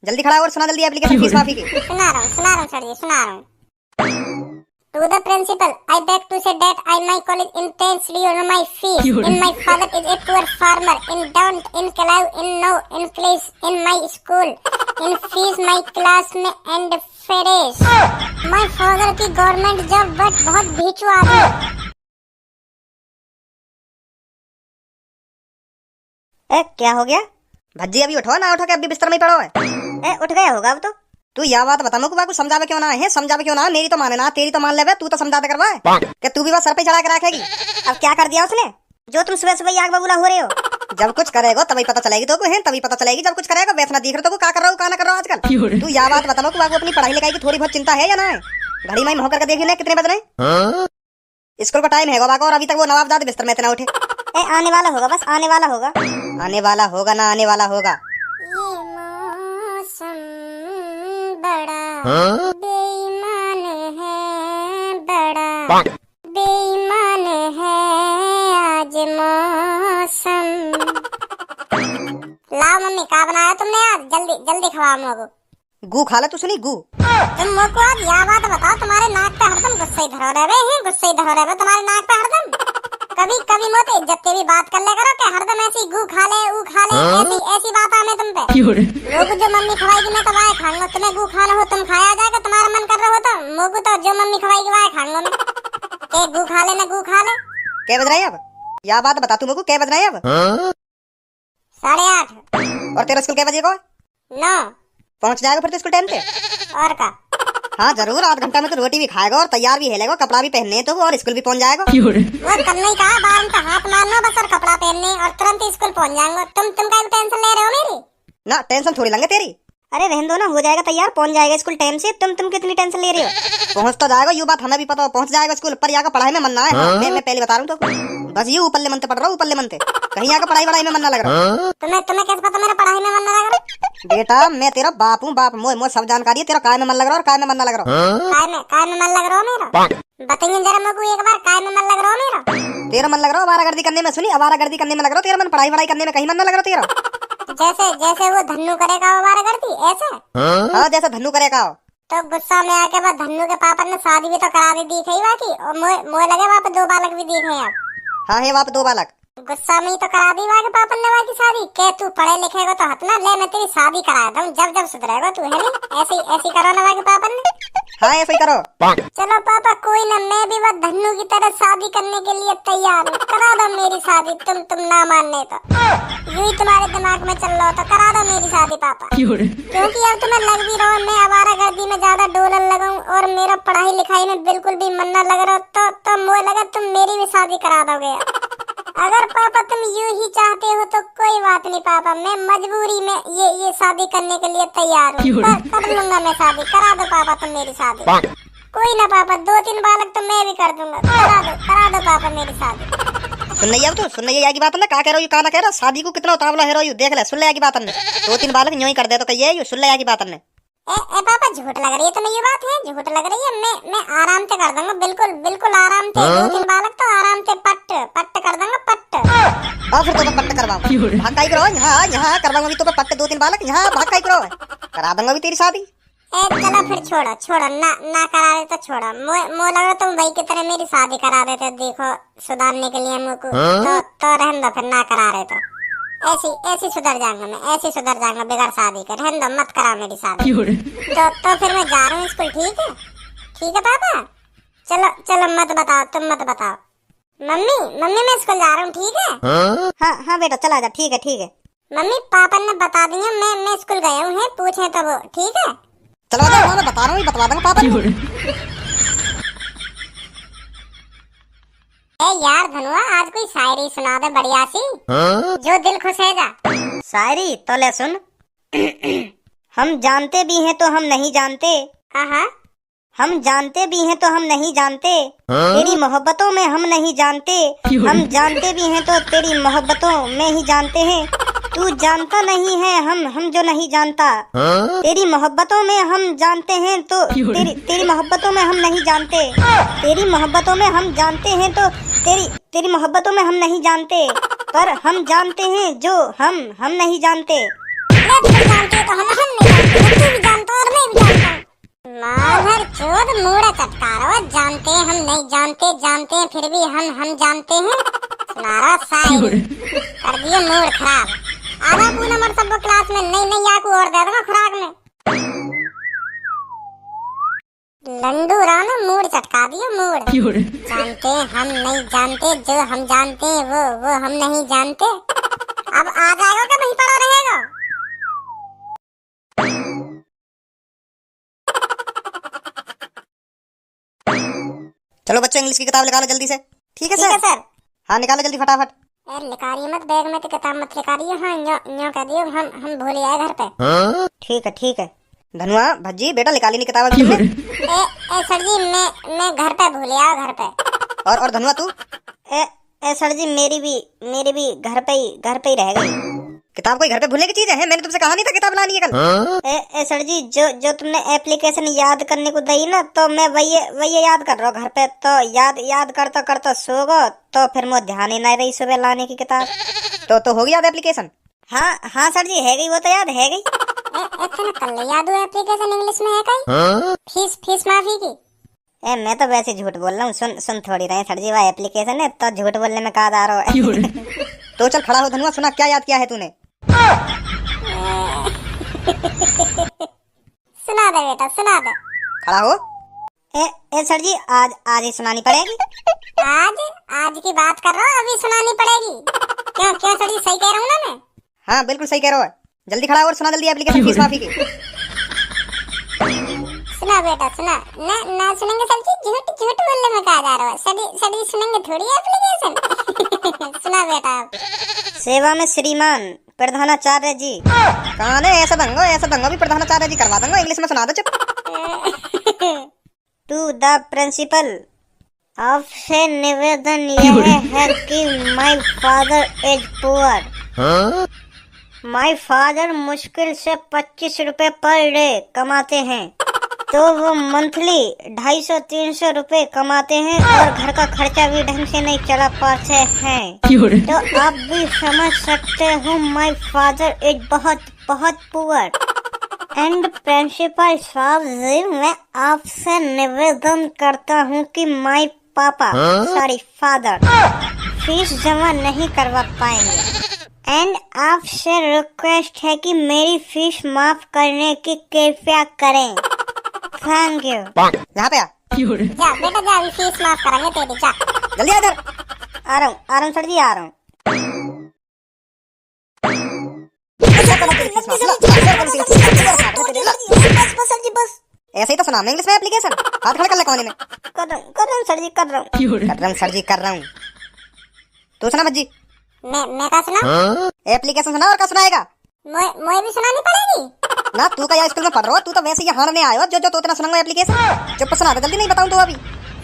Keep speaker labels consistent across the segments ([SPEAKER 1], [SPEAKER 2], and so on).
[SPEAKER 1] जल्दी खड़ा और सुना जल्दी एप्लीकेशन फीस माफी की।
[SPEAKER 2] सुना रहा हूँ सर जी, सुना रहा हूँ। To the principal, I beg to say that my college intends to honor my fees. In my father is a poor farmer. In don't, in cloud, in no, in place, in my school. In fees my class में and fees. My father की government job but बहुत भीचू आदमी।
[SPEAKER 1] क्या हो गया भज्जी? अभी उठो ना, उठो के अभी बिस्तर में ही पड़ो है। उठ गया होगा अब तो। तू यह बात बता मुझको, कुछ समझावे क्यों ना है? समझावे क्यों ना? मेरी तो माने ना, तेरी तो मान ले। तू तो समझा दे करवा कि तू भी बस सर पे चढ़ा के रखेगी। अब क्या कर दिया उसने जो तुम सुबह सुबह आग बबूला हो रहे हो? जब कुछ करेगा तभी पता चलेगी तो है, तभी पता चलेगी जब कुछ करेगा। वैसा दिख रहा तो क्या कर रहा हूँ, क्या ना कर रहा हूँ आजकल। तू यह बात बता मुझको, अपनी पढ़ाई लिखाई की थोड़ी बहुत चिंता है या ना है? घड़ी में होकर के देखी ना कितने बज रहे। स्कूल का टाइम है बाबा, और अभी तक वो नवाबजाद बिस्तर में इतना उठे। आने वाला होगा, बस आने वाला होगा। आने वाला होगा ना, आने वाला होगा।
[SPEAKER 2] ये मौसम बड़ा बेईमान है, बड़ा बेईमान है आज मौसम। लाओ मम्मी, क्या बनाया तुमने आज? जल्दी जल्दी खवाओ मुझको।
[SPEAKER 1] गू खा ले तू, सुनी गू।
[SPEAKER 2] तुम मुझको आज यह बात बताओ, तुम्हारे नाक पे हरदम गुस्से ही धरो रहे हैं, गुस्से ही धरो रहे तुम्हारे नाक पे हरदम। कभी कभी मोते जब तेरी बात कर ले करो कि हरदम ऐसी गू खा ले, ऊ खा ले, ऐसी ऐसी बात आने तुम पे। लोग जो मम्मी खवाएगी मैं तो वाए खाऊंगा, तुम्हें गू खाना हो तुम खाया जाएगा, तुम्हारा मन कर रहा हो तो मोगू तो जो मम्मी खवाएगी वाए खाऊंगा मैं। के गू खा ले ना, गू खा ले।
[SPEAKER 1] क्या बज रहा है अब? यह बात बता तू मुझको, क्या बज रहा है अब?
[SPEAKER 2] 8:30।
[SPEAKER 1] और तेरा स्कूल क्या बजे को?
[SPEAKER 2] 9।
[SPEAKER 1] पहुंच जाएगा फिर तो स्कूल टाइम पे?
[SPEAKER 2] और का?
[SPEAKER 1] हाँ जरूर, आध घंटा में तो रोटी भी खाएगा और तैयार भी हेलेगा, कपड़ा भी पहनने तो और स्कूल भी पहुंच जाएगा।
[SPEAKER 2] वो करने ही कहा, बाहर का हाथ मारना बस और कपड़ा पहनने और तुरंत स्कूल पहुंच जाएंगे। तुम का टेंशन ले रहे हो मेरी?
[SPEAKER 1] ना टेंशन थोड़ी लेंगे तेरी। अरे रहने दो ना, हो जाएगा तैयार, पहुंच जाएगा स्कूल टाइम से। तुम कितनी टेंशन ले रहे हो? पहुंच तो जाएगा, ये बात हमें भी पता हो, पहुंच जाएगा स्कूल। पर यहाँ पढ़ाई में मन ना है। हाँ, मैं पहले बता रहा हूँ तो बस ये ऊपरले मनते पढ़ रहा हूँ, ऊपरले मनते। कहीं यहाँ पढ़ाई में मन ना लग रहा।
[SPEAKER 2] तुम्हें कैसे पता मेरा पढ़ाई में मन ना लग रहा?
[SPEAKER 1] बेटा मैं तेरा बाप हूँ, बाप। मोह सब जानकारी है। तेरा काय में मन लग रहा और काय में मन ना लग रहा।
[SPEAKER 2] काय में मन लग रहा मेरा? बताइए जरा मुझको एक बार, काय में मन लग रहा मेरा?
[SPEAKER 1] तेरा मन लग रहा आवारागर्दी करने में। सुनी, आवारागर्दी करने में लग रहा तेरा मन, पढ़ाई करने में कहीं मन ना लग रहा तेरा।
[SPEAKER 2] जैसे वो धन्नू करेगा आवारागर्दी ऐसे?
[SPEAKER 1] हाँ जैसे धन्नू करेगा।
[SPEAKER 2] तो गुस्सा में आके बाद धन्नू के पापा ने शादी भी तो करा दी थी बाकी, और मोए लगे वहाँ पे 2 बालक भी दिखे आप।
[SPEAKER 1] हाँ है वहाँ पे 2 बालक।
[SPEAKER 2] गुस्सा में ही तो करा दी वहाँ के पापा ने वहाँ की शादी। के तू पढ़े लिखेगा तो हथ ना ले, मैं तेरी शादी करा दूँ जब सुधरेगा तू, है नहीं? ऐसी करो ना वहाँ के पापा ने।
[SPEAKER 1] हाँ ऐसे ही करो।
[SPEAKER 2] चलो पापा कोई ना, मैं भी वह धन्नू की तरह शादी करने के लिए तैयार हूँ। करा दो मेरी शादी, तुम ना मानने तो यूं ही तुम्हारे दिमाग में चल रहा हो तो करा दो मेरी शादी पापा। क्योंकि अब तुम्हें लग भी रहा मैं आवारागर्दी में ज्यादा डोलर लगाऊं और मेरा पढ़ाई लिखाई में बिल्कुल भी मन न लग रहा तो मुझे लगा तुम मेरी भी शादी करा दोगे। अगर पापा तुम यूं ही चाहते हो तो कोई बात नहीं पापा, मैं मजबूरी में ये शादी करने के लिए तैयार हूँ। कर लूंगा मैं शादी, करा दो पापा तुम मेरी शादी। कोई ना पापा, 2-3 बालक तो मैं भी कर दूंगा। करा दो पापा मेरी शादी।
[SPEAKER 1] सुन नहीं अब सुन नहीं की बात ना, क्या कह रहा हूँ, क्या ना कह रहा। शादी को कितना उतावला है देख ले, सुन ले की बात ने। 2-3 बालक यूं ही कर दे तो कहिए, सुन ले की बात ने।
[SPEAKER 2] ए पापा झूठ लग रही है तुम्हें, ये बात है झूठ लग रही है। मैं आराम से कर दूंगा, बिल्कुल आराम से। 2-3 बालक तो आराम से पट्ट कर दूंगा, पट्ट।
[SPEAKER 1] फिर तो पट्ट करवाऊंगा, भाग करो यहाँ करवाऊंगी तो पट्ट। 2-3 बालक यहाँ भाग करो, करा दूंगा भी तेरी शादी।
[SPEAKER 2] चलो फिर छोड़ो ना करा रहे तो छोड़ो। मो लग रहा तुम भाई की तरह मेरी शादी करा रहे थे, देखो सुधारने के लिए मुझको। तो रहने दो फिर, ना करा रहे तो ऐसी सुधर जाऊंगा मैं, ऐसी सुधर जाऊंगा बिगर शादी के। रहने दो, मत करा मेरी शादी। तो फिर मैं जा रहा हूँ स्कूल, ठीक है पापा? चलो मत बताओ, तुम मत बताओ। मम्मी मैं स्कूल जा रहा हूँ, ठीक है?
[SPEAKER 1] हाँ बेटा चला जा, ठीक है।
[SPEAKER 2] मम्मी पापा ने बता दिया मैं स्कूल गया हूँ, है पूछे तो वो, ठीक है?
[SPEAKER 1] चलो मैं बता रहा हूँ, बता दूंगा पापा।
[SPEAKER 2] यार धनुआ आज कोई शायरी सुना दे बढ़िया सी, जो दिल खुश है जा।
[SPEAKER 1] शायरी तो ले सुन। हम जानते भी हैं तो हम नहीं जानते, हम जानते भी हैं तो हम नहीं जानते, तेरी मोहब्बतों में हम नहीं जानते। हम जानते भी हैं तो तेरी मोहब्बतों में ही जानते हैं। तू जानता नहीं है हम जो नहीं जानता, तेरी मोहब्बतों में हम जानते हैं तो तेरी मोहब्बतों में हम नहीं जानते। तेरी मोहब्बतों में हम जानते हैं तो तेरी मोहब्बतों में हम नहीं जानते, पर हम जानते हैं जो हम नहीं जानते।
[SPEAKER 2] जानते तो हम नहीं जानते। माधर चोद मूड़ा चटकारो, जानते हैं हम नहीं जानते, जानते हैं फिर भी हम जानते हैं। सुनारा साई कर दिए मूड खराब। आधा पूना मर सब क्लास में नहीं आकू और दे दूंगा खुराक में। लंडू राना मूड चटका दिया मूड। जानते हैं हम नहीं जानते, जो हम जानते हैं वो हम नहीं जानते। अब आ जाएगा क्या वहीं पड़ा रहेगा?
[SPEAKER 1] चलो बच्चों इंग्लिश की किताब निकालो जल्दी से। ठीक है
[SPEAKER 2] ठीक है
[SPEAKER 1] सर।
[SPEAKER 2] सर।
[SPEAKER 1] हाँ निकालो जल्दी फटाफट।
[SPEAKER 2] लिखारी मत बैग में तो किताब मत लिखारिए। हाँ यो कह दियो हम भूल आए घर पे।
[SPEAKER 1] ठीक है। धनुआ भज्जी बेटा निकाली नहीं किताब अभी तुमने?
[SPEAKER 2] ए सर जी मैं घर पे भूल आया घर पे।
[SPEAKER 1] और धनुआ तू?
[SPEAKER 2] ए सर जी मेरी भी घर पे ही रह गई।
[SPEAKER 1] किताब कोई घर पे भूलने की चीज है? मैंने तुमसे कहा नहीं था किताब लानी है कल?
[SPEAKER 2] ए सर जी जो तुमने एप्लीकेशन याद करने को दी ना, तो मैं वही याद कर रहा हूँ घर पे। तो याद करता सो गो, तो फिर मुझे ध्यान ही नहीं रही सुबह लाने की किताब।
[SPEAKER 1] तो हो गई याद एप्लीकेशन?
[SPEAKER 2] हाँ सर जी है गई, वो तो याद है गई। कल याद हुआ एप्लीकेशन इंग्लिश में है कहीं। फीस माफी की। मैं तो वैसे झूठ बोल रहा हूँ। सुन थोड़ी रहे सर जी, वह एप्लीकेशन है तो झूठ बोलने में कहा जा रहा है।
[SPEAKER 1] तो चल खड़ा हो धनुआ, सुना क्या याद किया है तूने?
[SPEAKER 2] सुना दे बेटा सुना दे।
[SPEAKER 1] खड़ा हो।
[SPEAKER 2] ए सर जी आज ही सुनानी पड़ेगी। आज की बात कर रहा हूँ, अभी सुनानी पड़ेगी। क्यों सर जी सही कह रहा हूँ ना मैं?
[SPEAKER 1] हाँ बिल्कुल सही कह रहा हो। जल्दी खड़ा हो और सुना जल्दी एप्लीकेशन फीस माफी की।
[SPEAKER 2] सुना बेटा सुना। ना सुनेंगे सर जी, झूठ बोलने में कहा जा रहा है। सर जी सुनेंगे थोड़ी एप्लीकेशन। सुना बेटा। सेवा में श्रीमान प्रधानाचार्य जी।
[SPEAKER 1] कहां है ऐसा दंगो भी प्रधानाचार्य जी करवा दूंगा। इंग्लिश में सुना दो चुप।
[SPEAKER 2] टू द प्रिंसिपल, आपसे निवेदन यह है कि my father is poor. My father मुश्किल से 25 रुपए पर डे कमाते हैं, तो वो मंथली 250-300 रुपए कमाते हैं और घर का खर्चा भी ढंग से नहीं चला पाते हैं। तो आप भी समझ सकते हो माय फादर इज बहुत पुअर। एंड प्रिंसिपल साहब जी, मैं आपसे निवेदन करता हूँ कि माय पापा फादर फीस जमा नहीं करवा पाएंगे। एंड आपसे रिक्वेस्ट है कि मेरी फीस माफ करने की कृपया करें। Thank you.
[SPEAKER 1] यहाँ पे आ।
[SPEAKER 2] जा बेटा जा, अभी फीस माफ करेंगे तेरी। जा
[SPEAKER 1] जल्दी आ इधर।
[SPEAKER 2] आ रहा हूँ सर जी, आ रहा हूँ।
[SPEAKER 1] बस ऐसे ही तो सुना मैं इंग्लिश में एप्लीकेशन। हाथ खड़ा कर ले कोने में।
[SPEAKER 2] कर रहा हूँ सर जी, कर रहा हूँ।
[SPEAKER 1] तू सुना भज्जी।
[SPEAKER 2] मैं क्या सुना?
[SPEAKER 1] एप्लीकेशन सुना और क्या सुनाएगा?
[SPEAKER 2] मुझे भी सुनानी पड़ेगी
[SPEAKER 1] ना। तू क्या स्कूल में पढ़ रहा हो? तू तो वैसे ही हारने आयो जो तो इतना सुनाऊंगा एप्लीकेशन। चुप सुना दे जल्दी, नहीं बताऊं तो अभी।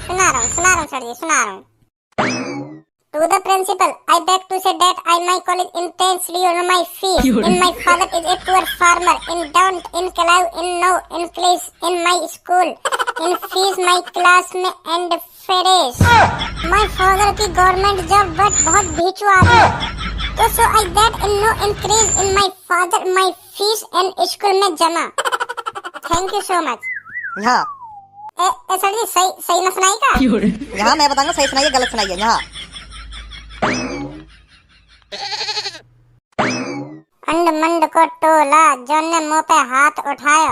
[SPEAKER 2] सुना रहा हूँ सर जी, सुना रहा हूँ। To the principal, I beg to say that my college intends to honor my fees. And my father is a poor farmer. In don't in Kalau, in no, in place, in my school. In fees my class में and fees. My father की government job but बहुत भीचू आदमी। तो so I that in no increase in my father my fees and school में जमा। Thank you so much.
[SPEAKER 1] हाँ।
[SPEAKER 2] Sir जी सही ना सुनाई का?
[SPEAKER 1] यहाँ मैं बताऊंगा सही सुनाइए गलत सुनाइए। यहाँ
[SPEAKER 2] मंड को टोला जोने मुंह पे हाथ उठाया।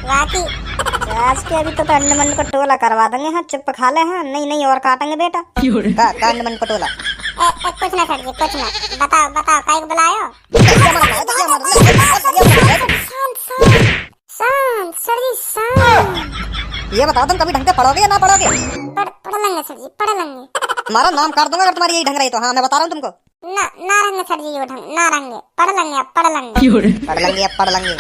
[SPEAKER 2] वाकी आज के अभी तो अंडमंड को टोला करवा देंगे। हाँ चुप खा ले। हाँ नहीं और काटेंगे बेटा।
[SPEAKER 1] अंडमंड को टोला।
[SPEAKER 2] कुछ ना सर जी कुछ ना। बताओ काहे को बुलायो? शांत सर जी शांत।
[SPEAKER 1] ये बताओ तुम कभी ढंग से पढ़ोगे या ना पढ़ोगे?
[SPEAKER 2] पढ़ लेंगे सर जी, पढ़ लेंगे।
[SPEAKER 1] तुम्हारा नाम काट दूंगा अगर तुम्हारी यही ढंग रही तो। हाँ मैं बता रहा हूँ तुमको।
[SPEAKER 2] ना रहेंगे सर जी, वो ढंग ना रहेंगे। पढ़ लेंगे।
[SPEAKER 1] पढ़ लेंगे।